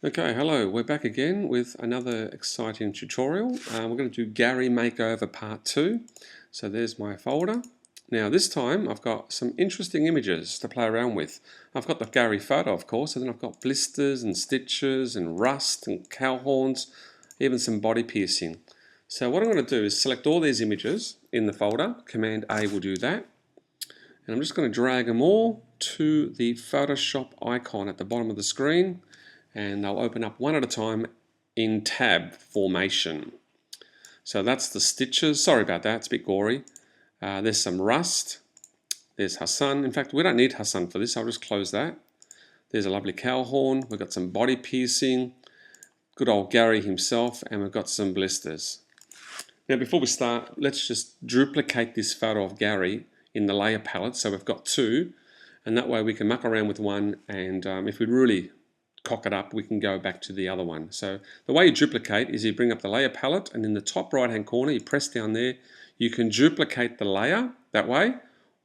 Okay, hello, we're back again with another exciting tutorial. We're going to do Gary Makeover Part 2. So there's my folder. Now this time I've got some interesting images to play around with. I've got the Gary photo, of course, and then I've got blisters and stitches and rust and cow horns, even some body piercing. So what I'm going to do is select all these images in the folder. Command A will do that. And I'm just going to drag them all to the Photoshop icon at the bottom of the screen, and they'll open up one at a time in tab formation. So that's the stitches. Sorry about that, it's a bit gory. There's some rust. There's Hassan. In fact, we don't need Hassan for this. I'll just close that. There's a lovely cow horn. We've got some body piercing. Good old Gary himself. And we've got some blisters. Now before we start, let's just duplicate this photo of Gary in the layer palette. So we've got two. And that way we can muck around with one. And if we really cock it up, we can go back to the other one. So the way you duplicate is you bring up the layer palette, and in the top right hand corner you press down there. You can duplicate the layer that way,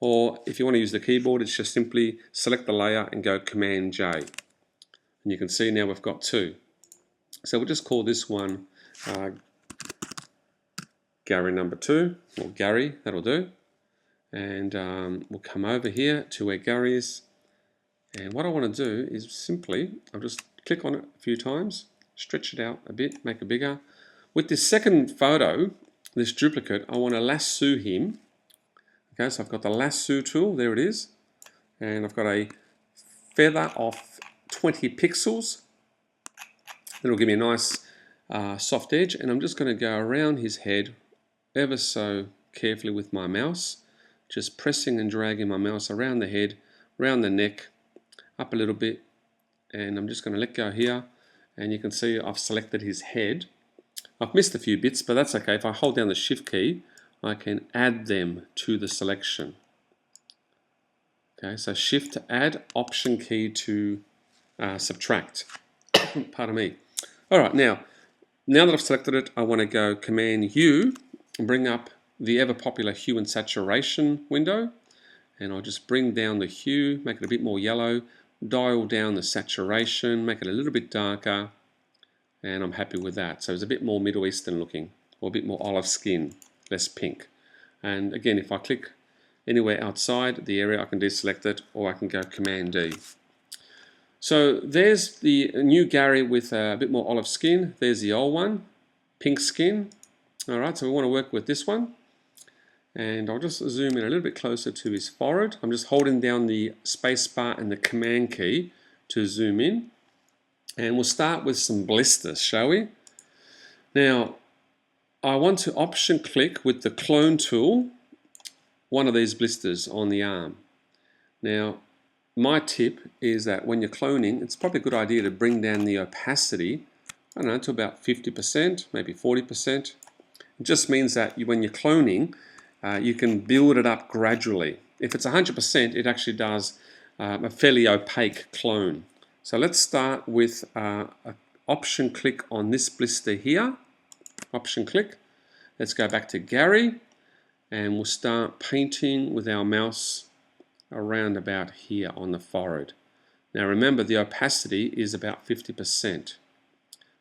or if you want to use the keyboard, it's just simply select the layer and go Command J, and you can see now we've got two. So we'll just call this one Gary number 2, or Gary, that'll do. And we'll come over here to where Gary is. And what I want to do is simply, I'll just click on it a few times, stretch it out a bit, make it bigger. With this second photo, this duplicate, I want to lasso him. Okay, so I've got the lasso tool, there it is. And I've got a feather of 20 pixels. That'll give me a nice soft edge. And I'm just going to go around his head ever so carefully with my mouse. Just pressing and dragging my mouse around the head, around the neck, up a little bit, and I'm just going to let go here, and you can see I've selected his head. I've missed a few bits, but that's okay. If I hold down the Shift key, I can add them to the selection. Okay, so Shift to add, Option key to subtract. Pardon me. Alright, now that I've selected it, I want to go Command U and bring up the ever popular hue and saturation window, and I'll just bring down the hue, make it a bit more yellow, dial down the saturation, make it a little bit darker, and I'm happy with that. So it's a bit more Middle Eastern looking, or a bit more olive skin, less pink. And again, if I click anywhere outside the area, I can deselect it, or I can go Command D. So there's the new Gary with a bit more olive skin. There's the old one, pink skin. Alright, so we want to work with this one. And I'll just zoom in a little bit closer to his forehead. I'm just holding down the space bar and the Command key to zoom in. And we'll start with some blisters, shall we? Now, I want to option click with the clone tool one of these blisters on the arm. Now, my tip is that when you're cloning, it's probably a good idea to bring down the opacity, I don't know, to about 50%, maybe 40%. It just means that when you're cloning, you can build it up gradually. If it's 100%, it actually does a fairly opaque clone. So let's start with an option click on this blister here. Option click. Let's go back to Gary, and we'll start painting with our mouse around about here on the forehead. Now remember, the opacity is about 50%.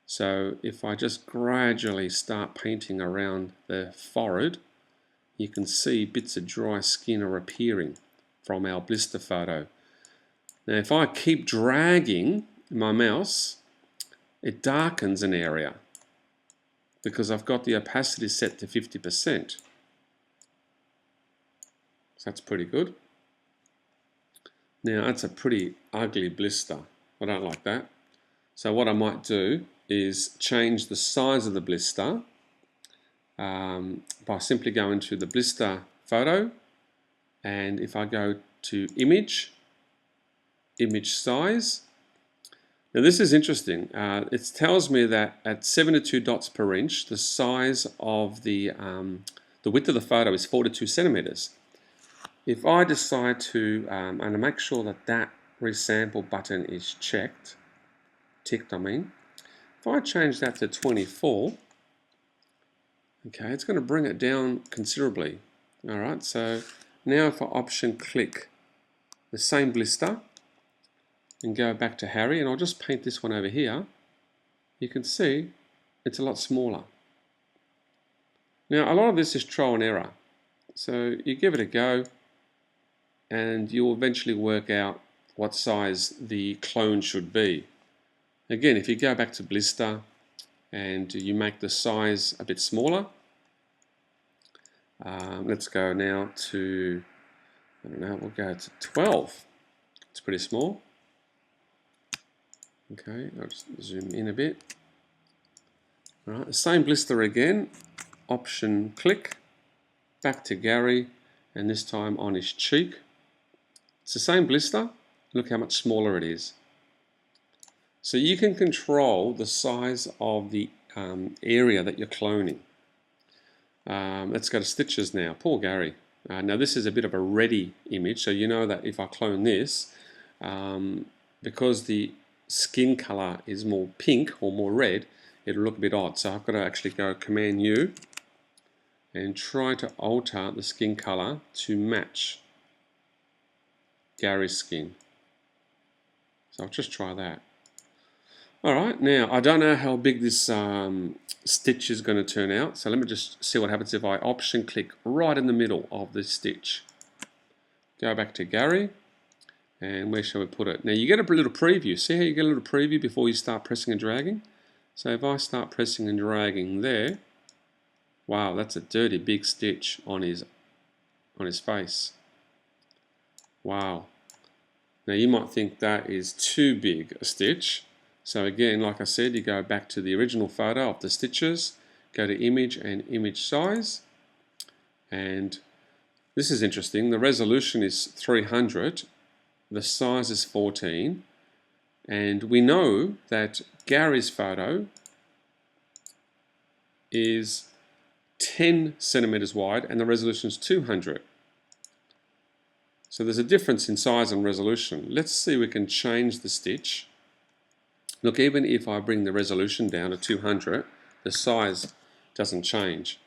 So if I just gradually start painting around the forehead, you can see bits of dry skin are appearing from our blister photo. Now if I keep dragging my mouse, it darkens an area because I've got the opacity set to 50%. So that's pretty good. Now that's a pretty ugly blister. I don't like that. So what I might do is change the size of the blister by simply going to the blister photo, and if I go to image size. Now this is interesting. It tells me that at 72 dots per inch, the size of the width of the photo is 42 centimeters. If I decide to, and to make sure that that resample button is ticked, I mean, if I change that to 24, okay, it's going to bring it down considerably. Alright, so now if I option click the same blister and go back to Harry, and I'll just paint this one over here, you can see it's a lot smaller. Now, a lot of this is trial and error. So you give it a go and you'll eventually work out what size the clone should be. Again, if you go back to blister and you make the size a bit smaller, let's go now to, I don't know, we'll go to 12. It's pretty small. Okay, I'll just zoom in a bit. All right, the same blister again, option click, back to Gary, and this time on his cheek. It's the same blister, look how much smaller it is. So you can control the size of the area that you're cloning. Let's go to stitches now. Poor Gary. Now this is a bit of a ready image, so you know that if I clone this, because the skin color is more pink or more red, it'll look a bit odd. So I've got to actually go Command U and try to alter the skin color to match Gary's skin. So I'll just try that. Alright, now I don't know how big this stitch is going to turn out, so let me just see what happens if I option click right in the middle of this stitch. Go back to Gary, and where shall we put it? Now you get a little preview. See how you get a little preview before you start pressing and dragging? So if I start pressing and dragging there, wow, that's a dirty big stitch on his face. Wow. Now you might think that is too big a stitch. So again, like I said, you go back to the original photo of the stitches, go to image and image size, and this is interesting. The resolution is 300, the size is 14, and we know that Gary's photo is 10 centimeters wide and the resolution is 200. So there's a difference in size and resolution. Let's see if we can change the stitch. Look, even if I bring the resolution down to 200, the size doesn't change.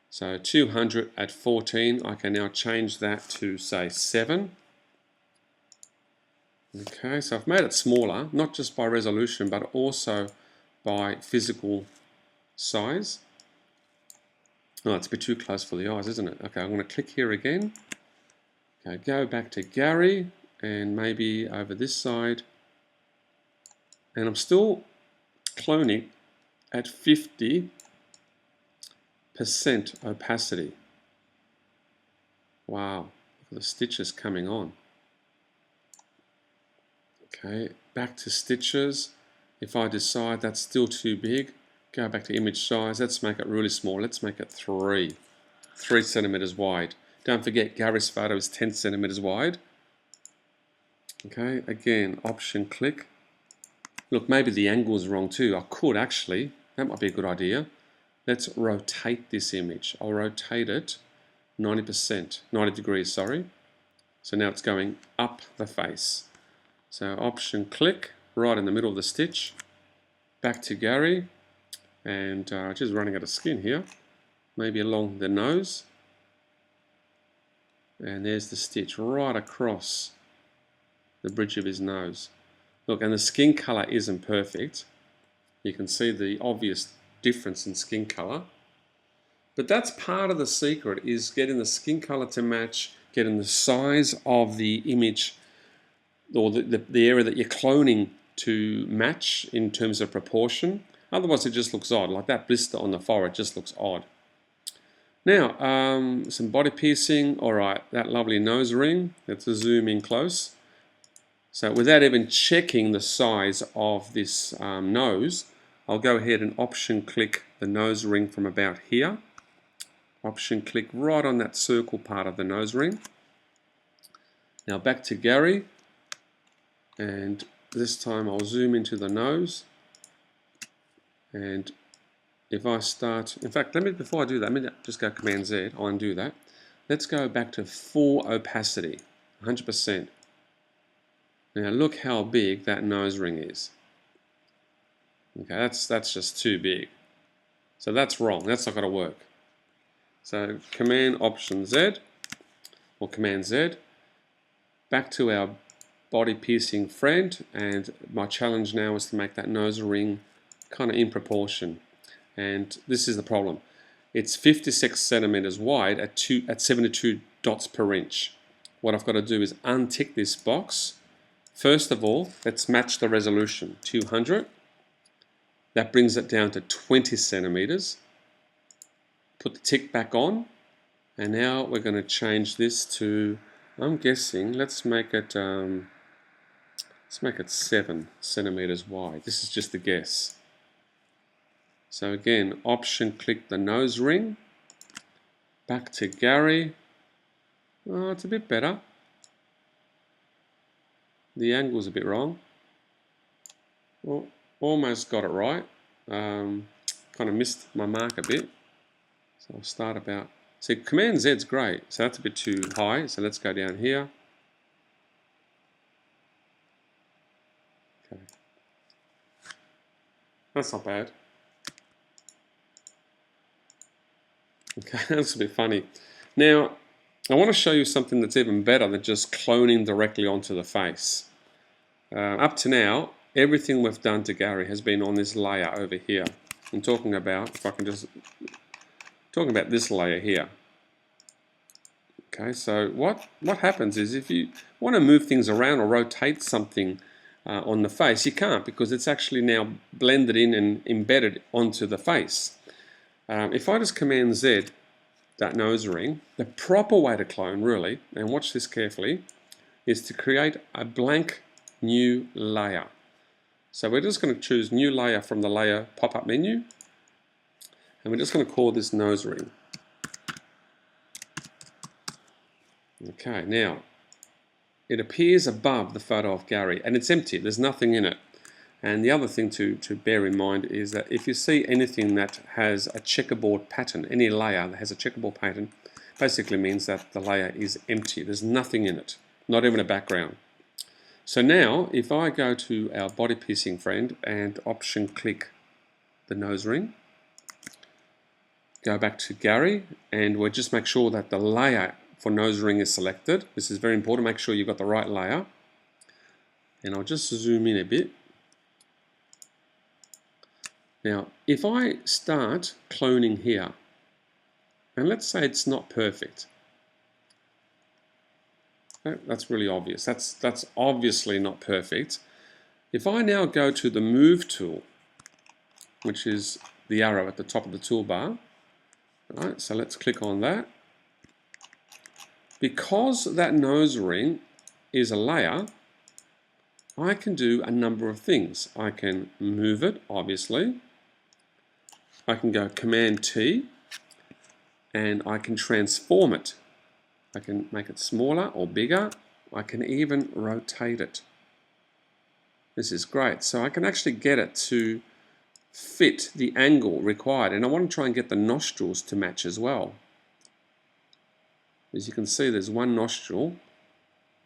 So 200 at 14, I can now change that to, say, 7. Okay, so I've made it smaller, not just by resolution, but also by physical size. Oh, it's a bit too close for the eyes, isn't it? Okay, I'm going to click here again. Okay, go back to Gary, and maybe over this side. And I'm still cloning at 50% opacity. Wow, look at the stitches coming on. Okay, back to stitches. If I decide that's still too big, go back to image size. Let's make it really small. Let's make it 3 centimeters wide. Don't forget, Gary's photo is 10 centimeters wide. Okay, again, option click. Look, maybe the angle is wrong too. I could actually, that might be a good idea. Let's rotate this image. I'll rotate it 90%, 90 degrees, sorry. So now it's going up the face. So option click, right in the middle of the stitch. Back to Gary, and just running out of skin here. Maybe along the nose. And there's the stitch right across the bridge of his nose. Look, and the skin color isn't perfect. You can see the obvious difference in skin color. But that's part of the secret, is getting the skin color to match, getting the size of the image or the area that you're cloning to match in terms of proportion. Otherwise it just looks odd. Like that blister on the forehead just looks odd. Now, some body piercing. Alright, that lovely nose ring. Let's zoom in close. So without even checking the size of this nose, I'll go ahead and option click the nose ring from about here. Option click right on that circle part of the nose ring. Now back to Gary, and this time I'll zoom into the nose, and if I start, in fact, before I do that, let me just go Command Z, I'll undo that. Let's go back to full opacity, 100%. Now look how big that nose ring is. Okay, that's just too big. So that's wrong, that's not going to work. So Command Option Z, or Command Z, back to our body piercing friend, and my challenge now is to make that nose ring kind of in proportion. And this is the problem. It's 56 centimeters wide at 72 dots per inch. What I've got to do is untick this box. First of all, let's match the resolution. 200. That brings it down to 20 centimeters. Put the tick back on. And now we're going to change this to, I'm guessing, let's make it 7 centimeters wide. This is just a guess. So again, option click the nose ring, back to Gary. Oh, it's a bit better. The angle's a bit wrong. Well, almost got it right. Kind of missed my mark a bit. So I'll start about, see, Command Z's great, so that's a bit too high, so let's go down here. Okay. That's not bad. Okay, that's a bit funny. Now, I want to show you something that's even better than just cloning directly onto the face. Up to now, everything we've done to Gary has been on this layer over here. I'm talking about, if I can just, talking about this layer here. Okay, so what happens is if you want to move things around or rotate something on the face, you can't because it's actually now blended in and embedded onto the face. If I just Command Z that nose ring, the proper way to clone really, and watch this carefully, is to create a blank new layer. So we're just going to choose new layer from the layer pop-up menu, and we're just going to call this nose ring. Okay, now it appears above the photo of Gary and it's empty, there's nothing in it. And the other thing to bear in mind is that if you see anything that has a checkerboard pattern, any layer that has a checkerboard pattern, basically means that the layer is empty. There's nothing in it, not even a background. So now, if I go to our body piecing friend and option click the nose ring, go back to Gary, and we'll just make sure that the layer for nose ring is selected. This is very important, make sure you've got the right layer. And I'll just zoom in a bit. Now, if I start cloning here, and let's say it's not perfect. Okay, that's really obvious. That's obviously not perfect. If I now go to the Move tool, which is the arrow at the top of the toolbar, right, so let's click on that. Because that nose ring is a layer, I can do a number of things. I can move it, obviously. I can go Command T, and I can transform it. I can make it smaller or bigger. I can even rotate it. This is great. So I can actually get it to fit the angle required. And I want to try and get the nostrils to match as well. As you can see, there's one nostril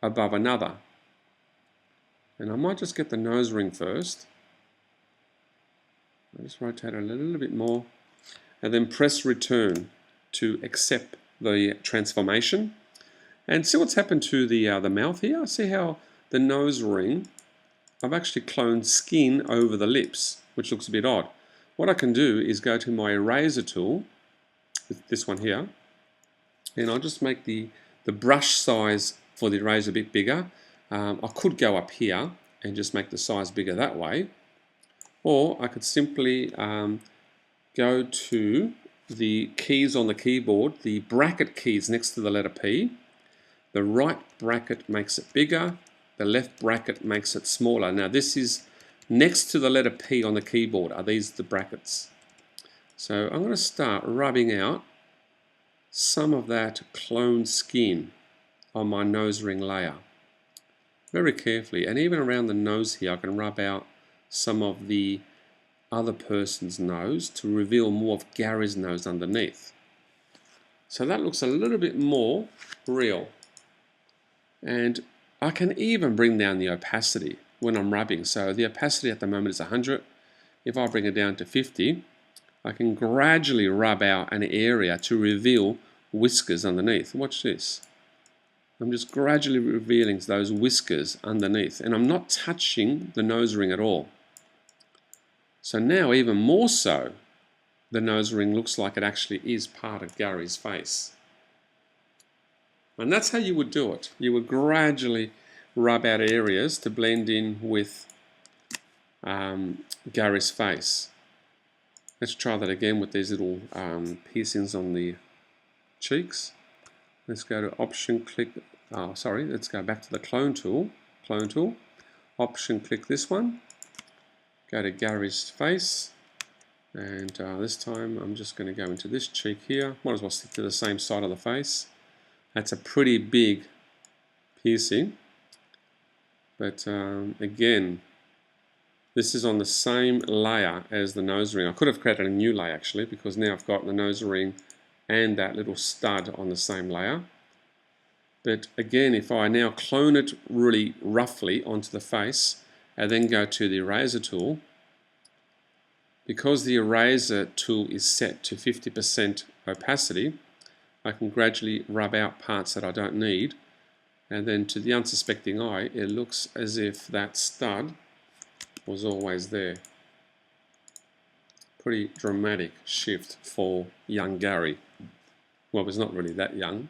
above another. And I might just get the nose ring first. I'll just rotate it a little bit more. And then press return to accept the transformation. And see what's happened to the mouth here? See how the nose ring, I've actually cloned skin over the lips, which looks a bit odd. What I can do is go to my eraser tool, this one here, and I'll just make the brush size for the eraser a bit bigger. I could go up here and just make the size bigger that way, or I could simply go to the keys on the keyboard, the bracket keys next to the letter P. The right bracket makes it bigger, the left bracket makes it smaller. Now this is next to the letter P on the keyboard, are these the brackets. So I'm going to start rubbing out some of that clone skin on my nose ring layer. Very carefully, and even around the nose here I can rub out some of the other person's nose to reveal more of Gary's nose underneath. So that looks a little bit more real. And I can even bring down the opacity when I'm rubbing. So the opacity at the moment is 100. If I bring it down to 50, I can gradually rub out an area to reveal whiskers underneath. Watch this. I'm just gradually revealing those whiskers underneath, and I'm not touching the nose ring at all. So now even more so, the nose ring looks like it actually is part of Gary's face. And that's how you would do it. You would gradually rub out areas to blend in with Gary's face. Let's try that again with these little piercings on the cheeks. Let's go to Option, click, let's go back to the Clone Tool. Option, click this one. Go to Gary's face. And this time I'm just going to go into this cheek here. Might as well stick to the same side of the face. That's a pretty big piercing. But again, this is on the same layer as the nose ring. I could have created a new layer actually, because now I've got the nose ring and that little stud on the same layer. But again, if I now clone it really roughly onto the face and then go to the eraser tool, because the eraser tool is set to 50% opacity, I can gradually rub out parts that I don't need, and then to the unsuspecting eye it looks as if that stud was always there. Pretty dramatic shift for young Gary. Well, he's not really that young.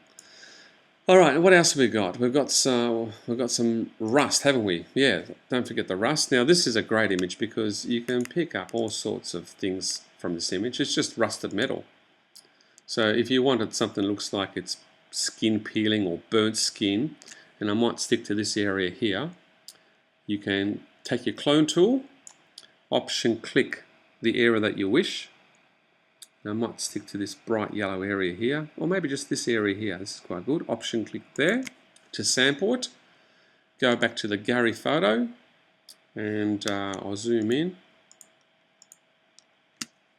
Alright, what else have we got? We've got some rust, haven't we? Yeah, don't forget the rust. Now this is a great image because you can pick up all sorts of things from this image. It's just rusted metal. So if you wanted something that looks like it's skin peeling or burnt skin, and I might stick to this area here, you can take your clone tool, option click the area that you wish. Now I might stick to this bright yellow area here, or maybe just this area here. This is quite good. Option click there to sample it. Go back to the Gary photo, and I'll zoom in.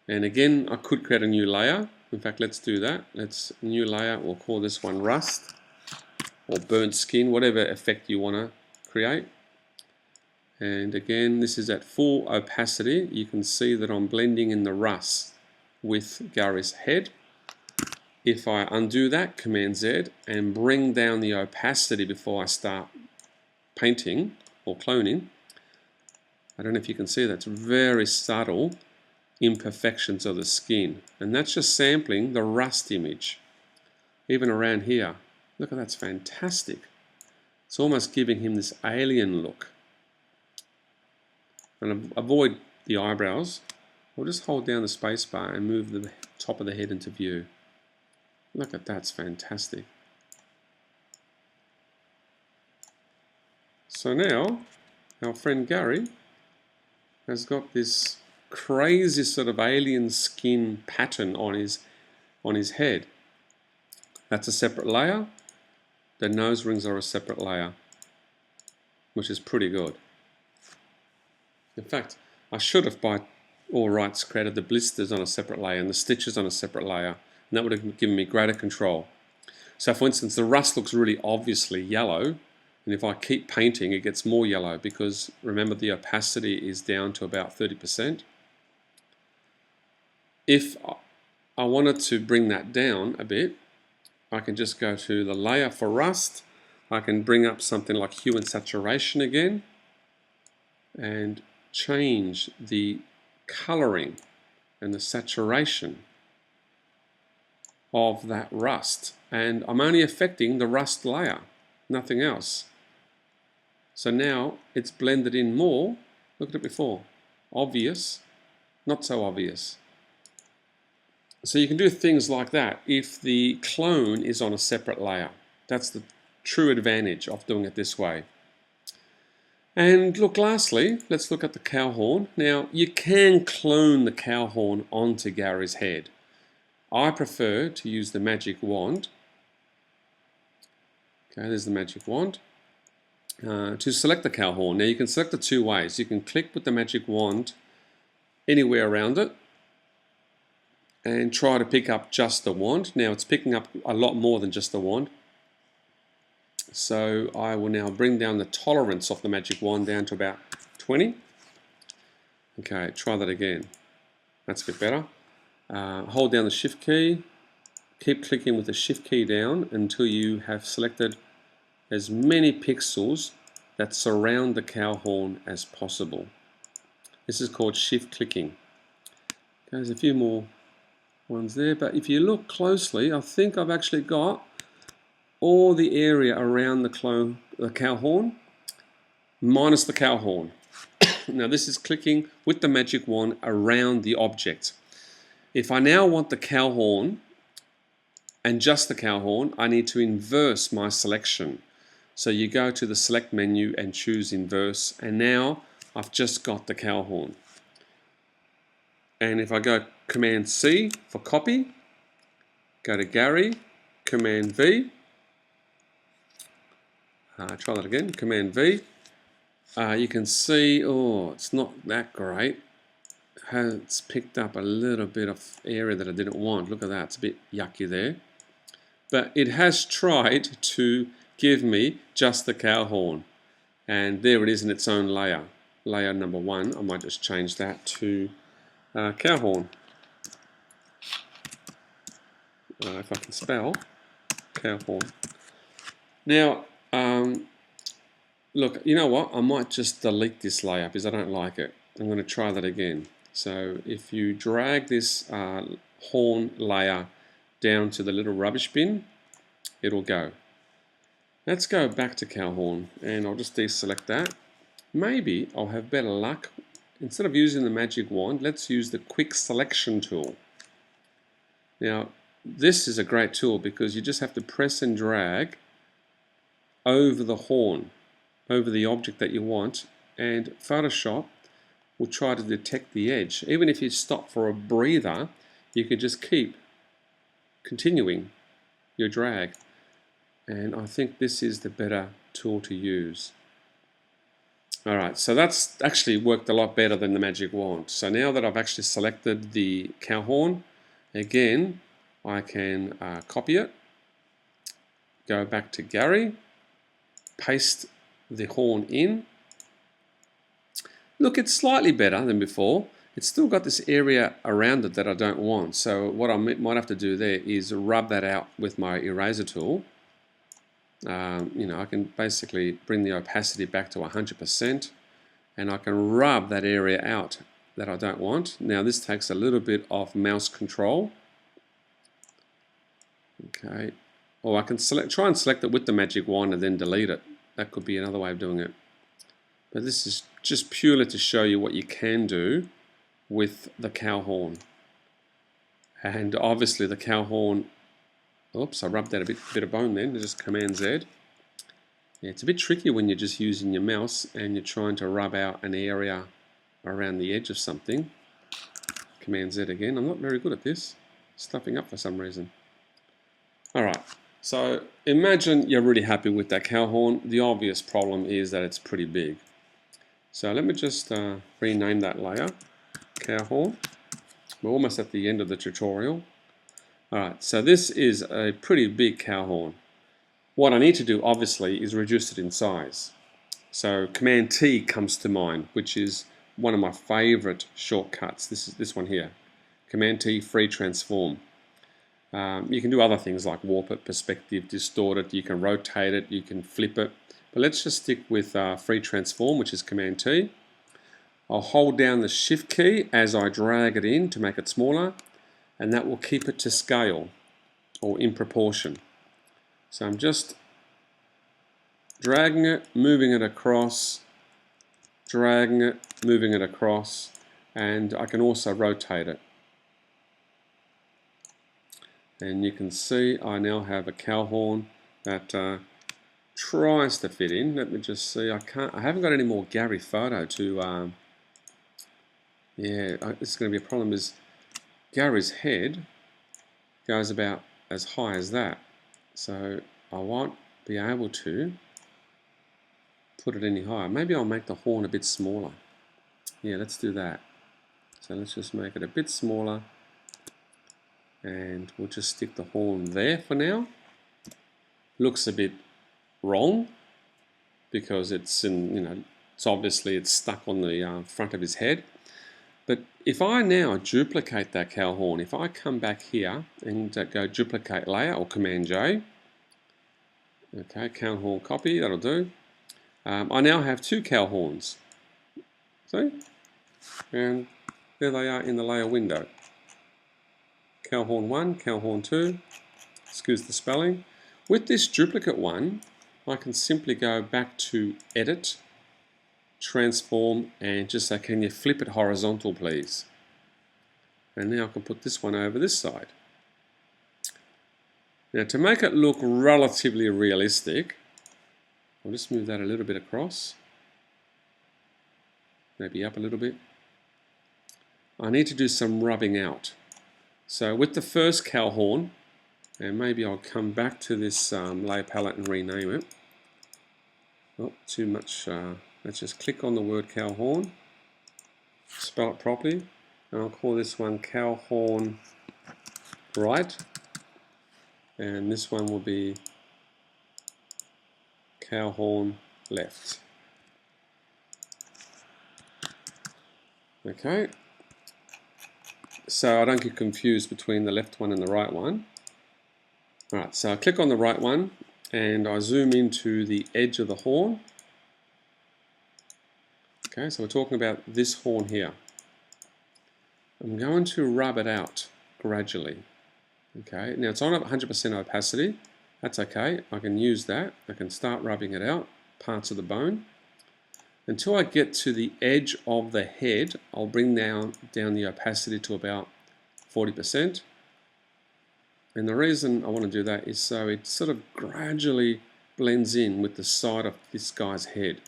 And again, I could create a new layer. In fact, let's do that. Let's new layer. We'll call this one rust or burnt skin, whatever effect you want to create. And again, this is at full opacity. You can see that I'm blending in the rust with Gary's head. If I undo that, Command Z, and bring down the opacity before I start painting or cloning, I don't know if you can see that's very subtle imperfections of the skin, and that's just sampling the rust image. Even around here, look at that's fantastic. It's almost giving him this alien look. And avoid the eyebrows. We'll just hold down the space bar and move the top of the head into view. Look at that's fantastic. So now our friend Gary has got this crazy sort of alien skin pattern on his head. That's a separate layer. The nose rings are a separate layer, which is pretty good. In fact, I should have by all rights created the blisters on a separate layer and the stitches on a separate layer, and that would have given me greater control. So for instance, the rust looks really obviously yellow, and if I keep painting it gets more yellow because remember the opacity is down to about 30%. If I wanted to bring that down a bit, I can just go to the layer for rust. I can bring up something like hue and saturation again and change the coloring and the saturation of that rust, and I'm only affecting the rust layer, nothing else. So now it's blended in more. Look at it before, obvious, not so obvious. So you can do things like that if the clone is on a separate layer. That's the true advantage of doing it this way. And look, lastly, let's look at the cow horn. Now, you can clone the cow horn onto Gary's head. I prefer to use the magic wand. Okay, there's the magic wand. To select the cow horn. Now, you can select it two ways. You can click with the magic wand anywhere around it and try to pick up just the wand. Now, it's picking up a lot more than just the wand. So I will now bring down the tolerance of the magic wand down to about 20. Okay, try that again. That's a bit better. Hold down the shift key. Keep clicking with the shift key down until you have selected as many pixels that surround the cow horn as possible. This is called shift clicking. There's a few more ones there, but if you look closely, I think I've actually got all the area around the cow horn minus the cow horn. Now this is clicking with the magic wand around the object. If I now want the cow horn and just the cow horn, I need to inverse my selection. So you go to the select menu and choose inverse, and now I've just got the cow horn. And if I go Command C for copy, go to Gary, Command V, try that again, Command V, you can see, oh, it's not that great. It's picked up a little bit of area that I didn't want. Look at that, it's a bit yucky there. But it has tried to give me just the cow horn. And there it is in its own layer. Layer number 1, I might just change that to cow horn. If I can spell, cow horn. Now, look, you know what? I might just delete this layer because I don't like it. I'm going to try that again. So if you drag this horn layer down to the little rubbish bin, it'll go. Let's go back to cow horn, and I'll just deselect that. Maybe I'll have better luck. Instead of using the magic wand, let's use the quick selection tool. Now, this is a great tool because you just have to press and drag over the horn, over the object that you want, and Photoshop will try to detect the edge. Even if you stop for a breather, you can just keep continuing your drag. And I think this is the better tool to use. Alright, so that's actually worked a lot better than the magic wand. So now that I've actually selected the cow horn, again, I can copy it, go back to Gary, paste the horn in. Look, it's slightly better than before. It's still got this area around it that I don't want. So what I might have to do there is rub that out with my eraser tool. You know, I can basically bring the opacity back to 100%, and I can rub that area out that I don't want. Now this takes a little bit of mouse control. Okay, or I can try and select it with the magic wand and then delete it. That could be another way of doing it. But this is just purely to show you what you can do with the cow horn. And obviously the cow horn, oops, I rubbed out a bit of bone then, just Command Z. Yeah, it's a bit tricky when you're just using your mouse and you're trying to rub out an area around the edge of something. Command Z again. I'm not very good at this. Stuffing up for some reason. Alright, so imagine you're really happy with that cow horn. The obvious problem is that it's pretty big. So let me just rename that layer, cow horn. We're almost at the end of the tutorial. Alright, so this is a pretty big cow horn. What I need to do, obviously, is reduce it in size. So Command T comes to mind, which is one of my favorite shortcuts. This is this one here. Command T, free transform. You can do other things like warp it, perspective, distort it, you can rotate it, you can flip it. But let's just stick with free transform, which is Command T. I'll hold down the Shift key as I drag it in to make it smaller, and that will keep it to scale or in proportion. So I'm just dragging it, moving it across, dragging it, moving it across, and I can also rotate it. And you can see I now have a cow horn that tries to fit in. Let me just see. I haven't got any more Gary photo to. Yeah, this is going to be a problem. Is Gary's head goes about as high as that, so I won't be able to put it any higher. Maybe I'll make the horn a bit smaller. Yeah, let's do that. So let's just make it a bit smaller. And we'll just stick the horn there for now. Looks a bit wrong because it's in, it's obviously it's stuck on the front of his head. But if I now duplicate that cow horn, if I come back here and go duplicate layer or Command J, okay, cow horn copy, that'll do. I now have two cow horns. See? And there they are in the layer window. Cow horn 1, cow horn 2, excuse the spelling. With this duplicate one, I can simply go back to Edit, Transform, and just say, can you flip it horizontal, please? And now I can put this one over this side. Now to make it look relatively realistic, I'll just move that a little bit across, maybe up a little bit. I need to do some rubbing out. So with the first cow horn, and maybe I'll come back to this layer palette and rename it. Not too much, let's just click on the word cow horn, spell it properly, and I'll call this one cow horn right, and this one will be cow horn left. Okay, so I don't get confused between the left one and the right one. Alright, so I click on the right one and I zoom into the edge of the horn. Okay, so we're talking about this horn here. I'm going to rub it out gradually. Okay, now it's on 100% opacity. That's okay, I can use that. I can start rubbing it out, parts of the bone. Until I get to the edge of the head, I'll bring down the opacity to about 40%. And the reason I want to do that is so it sort of gradually blends in with the side of this guy's head.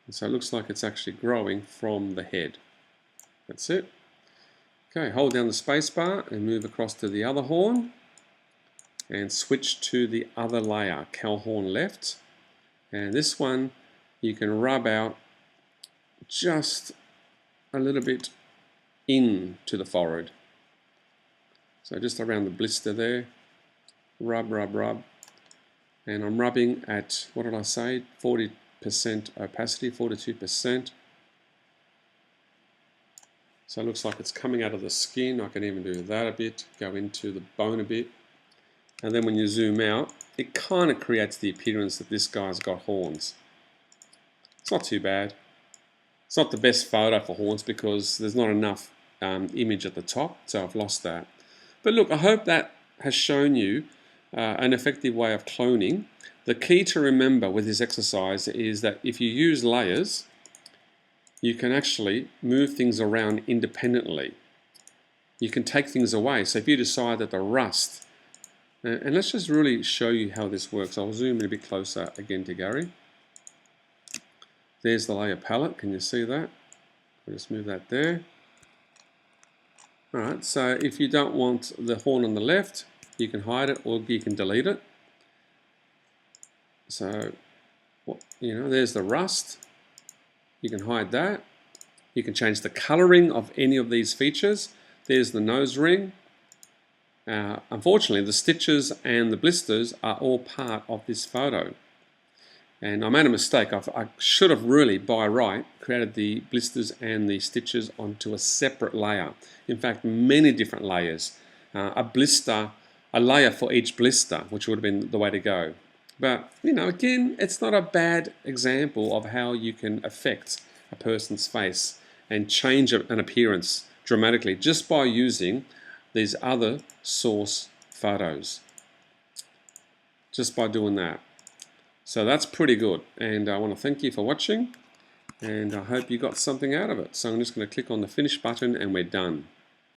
And so it looks like it's actually growing from the head. That's it. Okay, hold down the space bar and move across to the other horn and switch to the other layer, cow horn left. And this one you can rub out just a little bit into the forehead. So just around the blister there, rub, rub, rub. And I'm rubbing at, what did I say, 40% opacity, 42%. So it looks like it's coming out of the skin. I can even do that a bit, go into the bone a bit. And then when you zoom out, it kind of creates the appearance that this guy's got horns. It's not too bad. It's not the best photo for horns because there's not enough image at the top, so I've lost that. But look, I hope that has shown you an effective way of cloning. The key to remember with this exercise is that if you use layers, you can actually move things around independently. You can take things away. So if you decide that the rust, and let's just really show you how this works. I'll zoom in a bit closer again to Gary. There's the layer palette. Can you see that? I'll just move that there. Alright, so if you don't want the horn on the left, you can hide it or you can delete it. So, there's the rust. You can hide that. You can change the coloring of any of these features. There's the nose ring. Unfortunately, the stitches and the blisters are all part of this photo. And I made a mistake. I should have really, by right, created the blisters and the stitches onto a separate layer. In fact, many different layers. A layer for each blister, which would have been the way to go. But, again, it's not a bad example of how you can affect a person's face and change an appearance dramatically just by using these other source photos. Just by doing that. So that's pretty good, and I want to thank you for watching, and I hope you got something out of it. So I'm just going to click on the finish button and we're done.